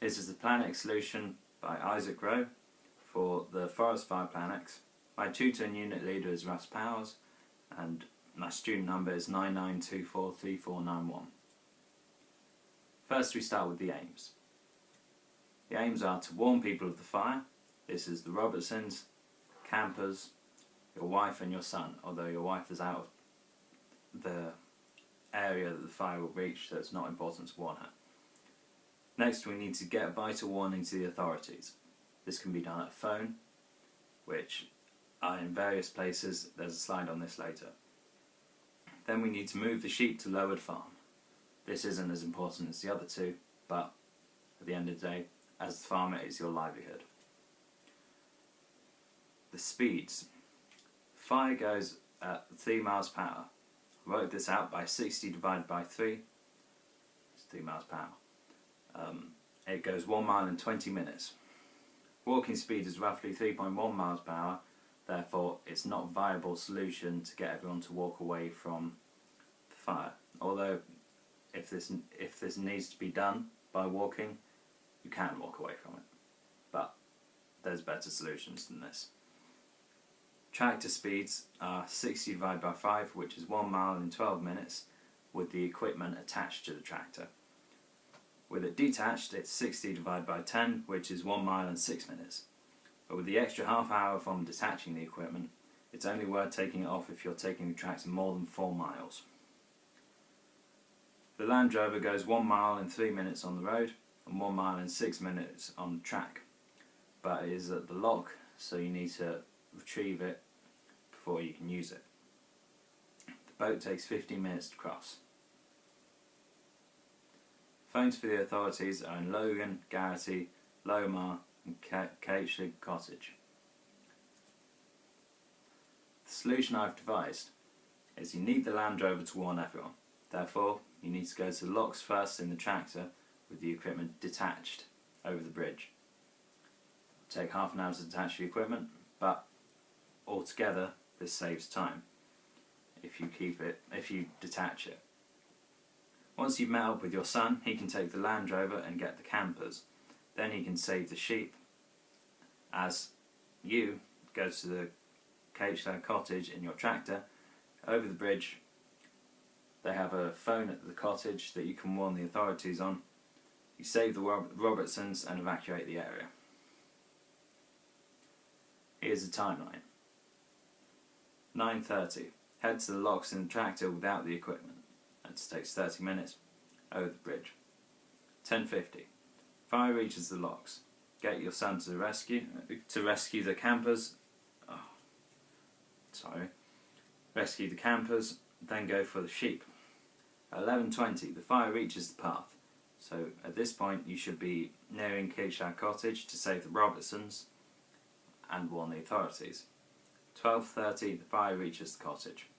This is the Plan X solution by Isaac Rowe for the Forest Fire Plan X. My tutor and unit leader is Russ Powers, and my student number is 99243491. First we start with the aims. The aims are to warn people of the fire. This is the Robertsons, campers, your wife and your son, although your wife is out of the area that the fire will reach, so it's not important to warn her. Next, we need to get a vital warning to the authorities. This can be done at phone, which are in various places. There's a slide on this later. Then we need to move the sheep to Lowered Farm. This isn't as important as the other two, but at the end of the day, as the farmer, it's your livelihood. The speeds. Fire goes at 3 miles per hour. I worked this out by 60 divided by 3. It's 3 miles per hour. It goes 1 mile in 20 minutes. Walking speed is roughly 3.1 miles per hour, therefore it's not a viable solution to get everyone to walk away from the fire. Although if this needs to be done by walking, you can walk away from it. But there's better solutions than this. Tractor speeds are 60 divided by 5, which is 1 mile in 12 minutes, with the equipment attached to the tractor. With it detached, it's 60 divided by 10, which is 1 mile and 6 minutes. But with the extra half hour from detaching the equipment, it's only worth taking it off if you're taking the tractor more than 4 miles. The Land Rover goes 1 mile in 3 minutes on the road and 1 mile in 6 minutes on the track. But it is at the lock, so you need to retrieve it before you can use it. The boat takes 15 minutes to cross. Phones for the authorities are in Logan, Garrity, Lomar and Caitsley Cottage. The solution I've devised is you need the Land Rover to warn everyone. Therefore, you need to go to the locks first in the tractor with the equipment detached over the bridge. It'll take half an hour to detach the equipment, but altogether this saves time if you detach it. Once you've met up with your son, he can take the Land Rover and get the campers. Then he can save the sheep as you go to the Caitsley Cottage in your tractor. Over the bridge, they have a phone at the cottage that you can warn the authorities on. You save the Robertsons and evacuate the area. Here's the timeline. 9:30. Head to the locks in the tractor without the equipment. That takes 30 minutes over the bridge. 10:50. Fire reaches the locks. Get your son to rescue the campers. Rescue the campers, then go for the sheep. At 11:20, the fire reaches the path. So at this point, you should be nearing Caitsley Cottage to save the Robertsons and warn the authorities. 12:30, the fire reaches the cottage.